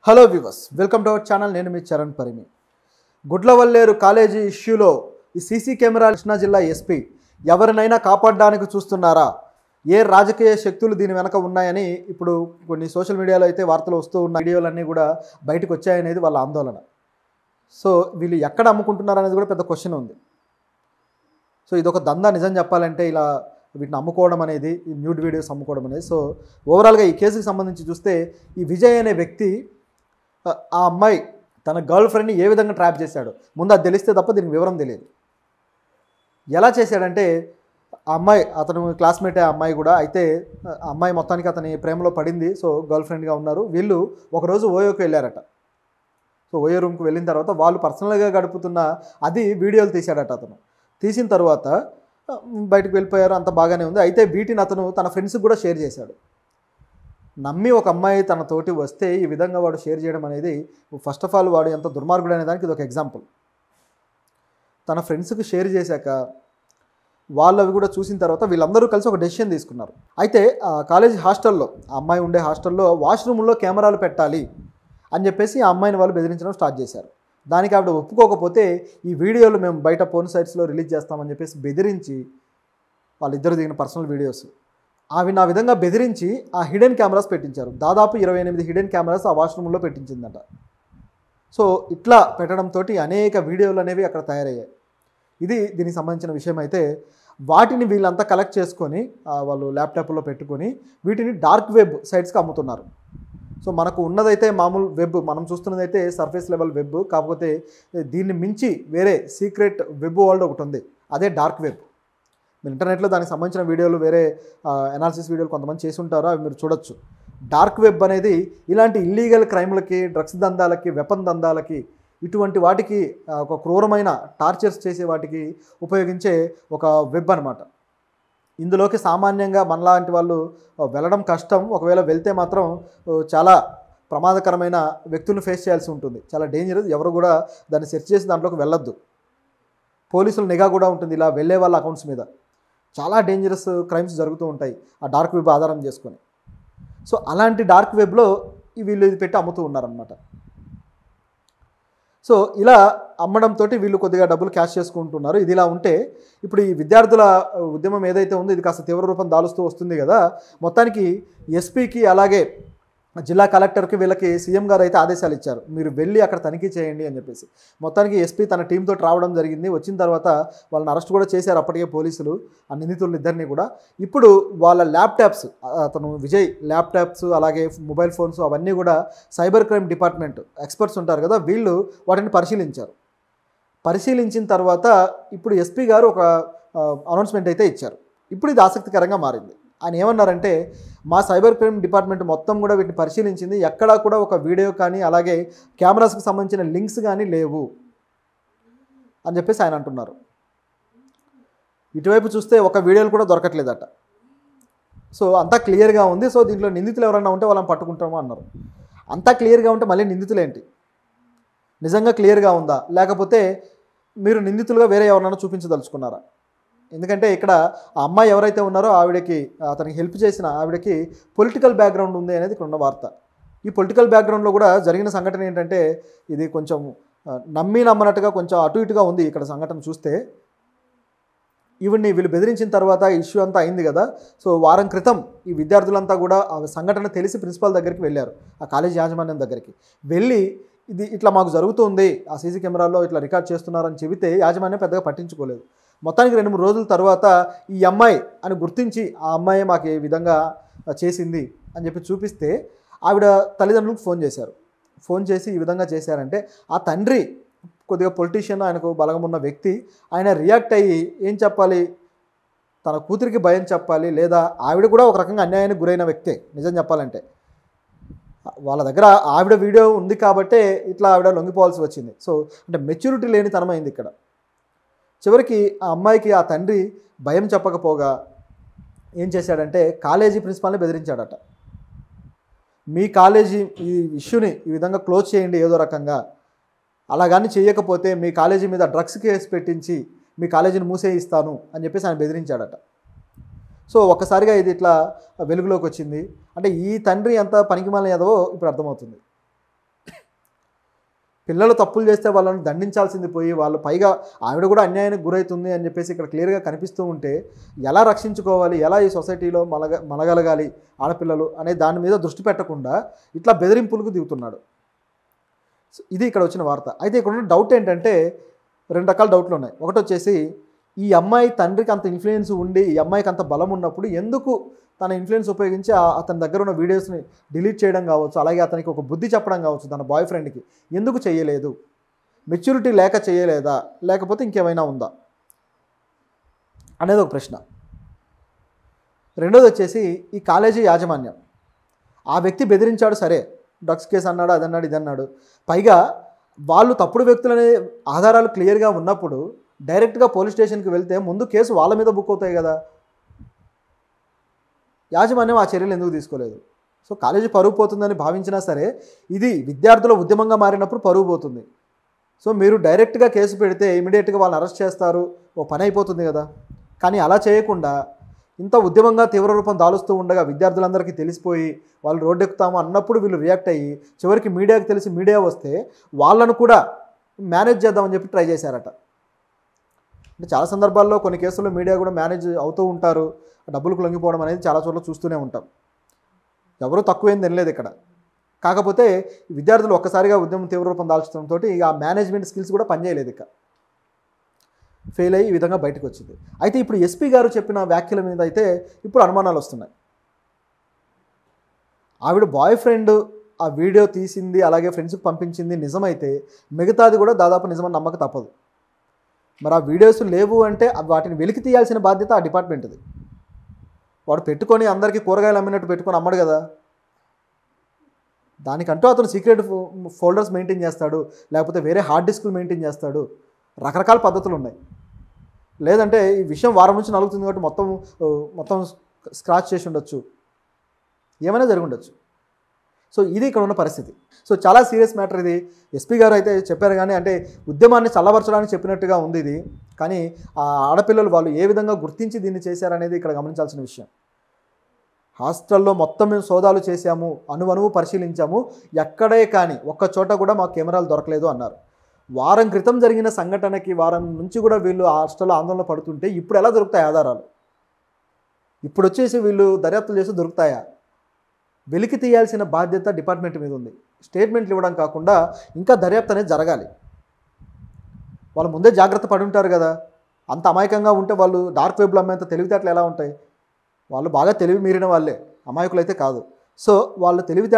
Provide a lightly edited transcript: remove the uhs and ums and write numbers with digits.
Hello viewers, welcome to our channel. నేను మీ Charan Parimi. Gudlavalleru college ఇష్యూలో ఈ సీసీ కెమెరాలు కృష్ణా జిల్లా ఎస్పీ ఎవరినైనా కాపాడడానికి చూస్తున్నారా, ఏ రాజకీయ శక్తులు దీని వెనక ఉన్నాయని ఇప్పుడు కొన్ని సోషల్ మీడియాలో అయితే వార్తలు వస్తూ ఉన్న వీడియోలన్నీ కూడా బయటకు వచ్చాయనేది వాళ్ళ ఆందోళన. సో వీళ్ళు ఎక్కడ అమ్ముకుంటున్నారు అనేది కూడా పెద్ద క్వశ్చన్ ఉంది. సో ఇదొక దందా నిజం చెప్పాలంటే, ఇలా వీటిని అమ్ముకోవడం అనేది, ఈ న్యూడ్ వీడియోస్ అమ్ముకోవడం అనేది. సో ఓవరాల్గా ఈ కేసుకి సంబంధించి చూస్తే ఈ విజయ్ అనే వ్యక్తి ఆ అమ్మాయి తన గర్ల్ ఫ్రెండ్ని ఏ విధంగా ట్రాప్ చేశాడు ముందు అది తెలిస్తే తప్ప దీనికి వివరం తెలియదు. ఎలా చేశాడంటే, ఆ అమ్మాయి అతను క్లాస్మేట్, ఆ అమ్మాయి కూడా అయితే ఆ అమ్మాయి మొత్తానికి అతని ప్రేమలో పడింది. సో గర్ల్ ఫ్రెండ్గా ఉన్నారు. వీళ్ళు ఒకరోజు ఓయోకి వెళ్ళారట. సో ఓయో రూమ్కి వెళ్ళిన తర్వాత వాళ్ళు పర్సనల్గా గడుపుతున్న అది వీడియోలు తీశాడట. అతను తీసిన తర్వాత బయటకు వెళ్ళిపోయారు, అంత బాగానే ఉంది. అయితే వీటిని అతను తన ఫ్రెండ్స్కి కూడా షేర్ చేశాడు. నమ్మి ఒక అమ్మాయి తన తోటి వస్తే ఈ విధంగా వాడు షేర్ చేయడం అనేది, ఫస్ట్ ఆఫ్ ఆల్ వాడు ఎంత దుర్మార్గుడు అనే దానికి ఇది ఒక ఎగ్జాంపుల్. తన ఫ్రెండ్స్కి షేర్ చేశాక వాళ్ళు అవి కూడా చూసిన తర్వాత వీళ్ళందరూ కలిసి ఒక డెసిషన్ తీసుకున్నారు. అయితే ఆ కాలేజ్ హాస్టల్లో, ఆ అమ్మాయి ఉండే హాస్టల్లో వాష్రూమ్లో కెమెరాలు పెట్టాలి అని చెప్పేసి ఆ అమ్మాయిని వాళ్ళు బెదిరించడం స్టార్ట్ చేశారు. దానికి ఆవిడ ఒప్పుకోకపోతే ఈ వీడియోలు మేము బయట ఫోన్ సైట్స్లో రిలీజ్ చేస్తామని చెప్పేసి బెదిరించి, వాళ్ళిద్దరు దిగిన పర్సనల్ వీడియోస్ అవి నా విధంగా బెదిరించి ఆ హిడెన్ కెమెరాస్ పెట్టించారు. దాదాపు 28 హిడెన్ కెమెరాస్ ఆ వాష్రూమ్లో పెట్టించిందట. సో ఇట్లా పెట్టడంతో అనేక వీడియోలు అనేవి అక్కడ తయారయ్యాయి. ఇది దీనికి సంబంధించిన విషయం. అయితే వాటిని వీళ్ళంతా కలెక్ట్ చేసుకొని వాళ్ళు ల్యాప్టాప్లో పెట్టుకొని వీటిని డార్క్ వెబ్ సైట్స్కి అమ్ముతున్నారు. సో మనకు ఉన్నదైతే మామూలు వెబ్, మనం చూస్తున్నదైతే సర్ఫేస్ లెవెల్ వెబ్. కాకపోతే దీన్ని మించి వేరే సీక్రెట్ వెబ్ వరల్డ్ ఒకటి ఉంది, అదే డార్క్ వెబ్. మీరు ఇంటర్నెట్లో దానికి సంబంధించిన వీడియోలు, వేరే అనాలిసిస్ వీడియోలు కొంతమంది చేసి ఉంటారో, అవి మీరు చూడొచ్చు. డార్క్ వెబ్ అనేది ఇలాంటి ఇల్లీగల్ క్రైమ్లకి, డ్రగ్స్ దందాలకి, వెపన్ దందాలకి, ఇటువంటి వాటికి ఒక క్రూరమైన టార్చర్స్ చేసే వాటికి ఉపయోగించే ఒక వెబ్ అనమాట. ఇందులోకి సామాన్యంగా మనలాంటి వాళ్ళు వెళ్ళడం కష్టం. ఒకవేళ వెళ్తే మాత్రం చాలా ప్రమాదకరమైన వ్యక్తులను ఫేస్ చేయాల్సి ఉంటుంది. చాలా డేంజరస్. ఎవరు కూడా దాన్ని సెర్చ్ చేసి దాంట్లోకి వెళ్ళొద్దు. పోలీసుల నిఘా కూడా ఉంటుంది ఇలా వెళ్ళే వాళ్ళ అకౌంట్స్ మీద. చాలా డేంజరస్ క్రైమ్స్ జరుగుతూ ఉంటాయి ఆ డార్క్ వెబ్ ఆధారం చేసుకొని. సో అలాంటి డార్క్ వెబ్లో వీళ్ళు ఇది పెట్టి అమ్ముతూ ఉన్నారనమాట. సో ఇలా అమ్మడంతో వీళ్ళు కొద్దిగా డబ్బులు క్యాష్ చేసుకుంటున్నారు. ఇది ఇలా ఉంటే ఇప్పుడు ఈ విద్యార్థుల ఉద్యమం ఏదైతే ఉందో ఇది కాస్త తీవ్ర రూపం దాలుస్తూ వస్తుంది కదా. మొత్తానికి ఎస్పీకి అలాగే జిల్లా కలెక్టర్కి వీళ్ళకి సీఎం గారు అయితే ఆదేశాలు ఇచ్చారు, మీరు వెళ్ళి అక్కడ తనిఖీ చేయండి అని చెప్పేసి. మొత్తానికి ఎస్పీ తన టీంతో రావడం జరిగింది. వచ్చిన తర్వాత వాళ్ళని అరెస్ట్ కూడా చేశారు అప్పటికే పోలీసులు, ఆ నిందితులు ఇద్దరిని కూడా. ఇప్పుడు వాళ్ళ ల్యాప్టాప్స్, అతను విజయ్ ల్యాప్టాప్స్ అలాగే మొబైల్ ఫోన్స్ అవన్నీ కూడా సైబర్ క్రైమ్ డిపార్ట్మెంట్ ఎక్స్పర్ట్స్ ఉంటారు కదా, వీళ్ళు వాటిని పరిశీలించారు. పరిశీలించిన తర్వాత ఇప్పుడు ఎస్పీ గారు ఒక అనౌన్స్మెంట్ అయితే ఇచ్చారు. ఇప్పుడు ఇది ఆసక్తికరంగా మారింది. ఆయన ఏమన్నారంటే, మా సైబర్ క్రైమ్ డిపార్ట్మెంట్ మొత్తం కూడా వీటిని పరిశీలించింది, ఎక్కడా కూడా ఒక వీడియో కానీ అలాగే కెమెరాస్కి సంబంధించిన లింక్స్ కానీ లేవు అని చెప్పేసి ఆయన అంటున్నారు. ఇటువైపు చూస్తే ఒక వీడియోలు కూడా దొరకట్లేదట. సో అంతా క్లియర్గా ఉంది. సో దీంట్లో నిందితులు ఎవరన్నా ఉంటే వాళ్ళని పట్టుకుంటామో అన్నారు. అంతా క్లియర్గా ఉంటే మళ్ళీ నిందితులు ఏంటి? నిజంగా క్లియర్గా ఉందా, లేకపోతే మీరు నిందితులుగా వేరే ఎవరన్నా చూపించదలుచుకున్నారా? ఎందుకంటే ఇక్కడ ఆ అమ్మాయి ఎవరైతే ఉన్నారో ఆవిడకి, అతనికి హెల్ప్ చేసిన ఆవిడకి పొలిటికల్ బ్యాక్గ్రౌండ్ ఉంది అనేది ఇక్కడ ఉన్న వార్త. ఈ పొలిటికల్ బ్యాక్గ్రౌండ్లో కూడా జరిగిన సంఘటన ఏంటంటే, ఇది కొంచెం నమ్మనట్టుగా కొంచెం అటు ఇటుగా ఉంది ఇక్కడ సంఘటన చూస్తే. వీళ్ళు బెదిరించిన తర్వాత ఇష్యూ అంతా అయింది కదా. సో వారం క్రితం ఈ విద్యార్థులంతా కూడా ఆ సంఘటన తెలిసి ప్రిన్సిపాల్ దగ్గరికి వెళ్ళారు, ఆ కాలేజ్ యాజమాన్యం దగ్గరికి వెళ్ళి, ఇది ఇట్లా మాకు జరుగుతుంది, ఆ సీసీ కెమెరాల్లో ఇట్లా రికార్డ్ చేస్తున్నారని చెబితే యాజమాన్యం పెద్దగా పట్టించుకోలేదు. మొత్తానికి 2-3 రోజుల తర్వాత ఈ అమ్మాయి అని గుర్తించి, ఆ అమ్మాయి మాకు ఏ విధంగా చేసింది అని చెప్పి చూపిస్తే ఆవిడ తల్లిదండ్రులకు ఫోన్ చేశారు. ఫోన్ చేసి ఈ విధంగా చేశారంటే, ఆ తండ్రి కొద్దిగా పొలిటీషియన్, ఆయనకు బలగం ఉన్న వ్యక్తి, ఆయన రియాక్ట్ అయ్యి ఏం చెప్పాలి, తన కూతురికి భయం చెప్పాలి, లేదా ఆవిడ కూడా ఒక రకంగా అన్యాయానికి గురైన వ్యక్తే నిజం చెప్పాలంటే. వాళ్ళ దగ్గర ఆవిడ వీడియో ఉంది కాబట్టే ఇట్లా ఆవిడ లొంగిపోవాల్సి వచ్చింది. సో అంటే మెచ్యూరిటీ లేని తనమైంది ఇక్కడ. చివరికి ఆ అమ్మాయికి ఆ తండ్రి భయం చెప్పకపోగా ఏం చేశాడంటే, కాలేజీ ప్రిన్సిపాల్ని బెదిరించాడట. మీ కాలేజీ ఈ ఇష్యూని ఈ విధంగా క్లోజ్ చేయండి ఏదో రకంగా, అలా కానీ చేయకపోతే మీ కాలేజీ మీద డ్రగ్స్ కేసు పెట్టించి మీ కాలేజీని మూసేయిస్తాను అని చెప్పేసి ఆయన బెదిరించాడట. సో ఒక్కసారిగా ఇది ఇట్లా వెలుగులోకి వచ్చింది. అంటే ఈ తండ్రి ఎంత పనికిమాలిన ఏదో ఇప్పుడు అర్థమవుతుంది. పిల్లలు తప్పులు చేస్తే వాళ్ళని దండించాల్సింది పోయి వాళ్ళు పైగా ఆవిడ కూడా అన్యాయానికి గురవుతుంది అని చెప్పేసి ఇక్కడ క్లియర్గా కనిపిస్తూ ఉంటే ఎలా రక్షించుకోవాలి, ఎలా ఈ సొసైటీలో మనగలగాలి ఆడపిల్లలు అనే దాని మీద దృష్టి పెట్టకుండా ఇట్లా బెదిరింపులకు దిగుతున్నాడు. ఇది ఇక్కడ వచ్చిన వార్త. అయితే ఇక్కడ ఉన్న డౌట్ ఏంటంటే 2 రకాల డౌట్లు ఉన్నాయి. ఒకటి వచ్చేసి ఈ అమ్మాయి తండ్రికి అంత ఇన్ఫ్లుయెన్స్ ఉండి ఈ అమ్మాయికి అంత బలం ఉన్నప్పుడు ఎందుకు తన ఇన్ఫ్లుయెన్స్ ఉపయోగించి అతని దగ్గర ఉన్న వీడియోస్ని డిలీట్ చేయడం కావచ్చు, అలాగే అతనికి ఒక బుద్ధి చెప్పడం కావచ్చు తన బాయ్ ఫ్రెండ్కి ఎందుకు చేయలేదు, మెచ్యూరిటీ లేక చేయలేదా, లేకపోతే ఇంకేమైనా ఉందా అనేది ఒక ప్రశ్న. రెండోది వచ్చేసి ఈ కాలేజీ యాజమాన్యం, ఆ వ్యక్తి బెదిరించాడు సరే, డ్రగ్స్ కేసు అన్నాడు, అదన్నాడు, ఇదన్నాడు, పైగా వాళ్ళు తప్పుడు వ్యక్తులనే ఆధారాలు క్లియర్గా ఉన్నప్పుడు డైరెక్ట్గా పోలీస్ స్టేషన్కి వెళ్తే ముందు కేసు వాళ్ళ మీద బుక్ అవుతాయి కదా. యాజమాన్యం ఆ చర్యలు ఎందుకు తీసుకోలేదు? సో కాలేజీ పరువు పోతుందని భావించినా సరే ఇది విద్యార్థుల ఉద్యమంగా మారినప్పుడు పరువు పోతుంది. సో మీరు డైరెక్ట్గా కేసు పెడితే ఇమీడియట్గా వాళ్ళని అరెస్ట్ చేస్తారు, ఓ పని అయిపోతుంది కదా. కానీ అలా చేయకుండా ఇంత ఉద్యమంగా తీవ్ర రూపం దాలుస్తూ ఉండగా విద్యార్థులందరికీ తెలిసిపోయి వాళ్ళు రోడ్డెక్కుతాము అన్నప్పుడు వీళ్ళు రియాక్ట్ అయ్యి చివరికి మీడియాకి తెలిసి మీడియా వస్తే వాళ్ళను కూడా మేనేజ్ చేద్దామని చెప్పి ట్రై చేశారట. అంటే చాలా సందర్భాల్లో కొన్ని కేసుల్లో మీడియా కూడా మేనేజ్ అవుతూ ఉంటారు, డబ్బులకు లొంగిపోవడం అనేది చాలా చోట్ల చూస్తూనే ఉంటాం. ఎవరూ తక్కువేం తినలేదు ఇక్కడ. కాకపోతే విద్యార్థులు ఒక్కసారిగా ఉద్యమం తీవ్ర రూపం దాల్చడంతో ఇక ఆ మేనేజ్మెంట్ స్కిల్స్ కూడా పనిచేయలేదు, ఇక ఫెయిల్ అయ్యి ఈ విధంగా బయటకు వచ్చింది. అయితే ఇప్పుడు ఎస్పీ గారు చెప్పిన వ్యాఖ్యల మీద అయితే ఇప్పుడు అనుమానాలు వస్తున్నాయి. ఆవిడ బాయ్ ఫ్రెండ్ ఆ వీడియో తీసింది అలాగే ఫ్రెండ్స్కి పంపించింది నిజమైతే మిగతాది కూడా దాదాపు నిజమని నమ్మక తప్పదు. మరి ఆ వీడియోస్ లేవు అంటే వాటిని వెలికి తీయాల్సిన బాధ్యత ఆ డిపార్ట్మెంట్ది. వాడు పెట్టుకొని అందరికీ కూరగాయలు అమ్మినట్టు పెట్టుకొని అమ్మడు కదా. దానికంటూ అతను సీక్రెట్ ఫోల్డర్స్ మెయింటైన్ చేస్తాడు, లేకపోతే వేరే హార్డ్ డిస్క్లు మెయింటైన్ చేస్తాడు, రకరకాల పద్ధతులు ఉన్నాయి. లేదంటే ఈ విషయం వారం నుంచి నలుగుతుంది కాబట్టి మొత్తం స్క్రాచ్ చేసి ఉండొచ్చు, ఏమైనా జరిగి ఉండొచ్చు. సో ఇది ఇక్కడ ఉన్న పరిస్థితి. సో చాలా సీరియస్ మ్యాటర్ ఇది. ఎస్పీ గారు అయితే చెప్పారు కానీ అంటే ఉద్యమాన్ని చల్లబరచడానికి చెప్పినట్టుగా ఉంది ఇది. కానీ ఆ ఆడపిల్లలు వాళ్ళు ఏ విధంగా గుర్తించి దీన్ని చేశారనేది ఇక్కడ గమనించాల్సిన విషయం. హాస్టల్లో మొత్తం మేము సోదాలు చేశాము, అణువణువు పరిశీలించాము, ఎక్కడే కానీ ఒక్క చోట కూడా మాకు కెమెరాలు దొరకలేదు అన్నారు. వారం క్రితం జరిగిన సంఘటనకి వారం నుంచి కూడా వీళ్ళు హాస్టల్లో ఆందోళన పడుతుంటే ఇప్పుడు ఎలా దొరుకుతాయి ఆధారాలు? ఇప్పుడు వచ్చేసి వీళ్ళు దర్యాప్తులు చేసి దొరుకుతాయా? వెలికి తీయాల్సిన బాధ్యత డిపార్ట్మెంట్ మీద ఉంది. స్టేట్మెంట్లు ఇవ్వడం కాకుండా ఇంకా దర్యాప్తు అనేది జరగాలి. వాళ్ళు ముందే జాగ్రత్త పడి ఉంటారు కదా. అంత అమాయకంగా ఉంటే వాళ్ళు డార్క్ వెబ్లో అమ్మేంత తెలివితేటలు ఎలా ఉంటాయి? వాళ్ళు బాగా తెలివి మీరిన వాళ్ళే, అమాయకులు అయితే కాదు. సో వాళ్ళు తెలివితే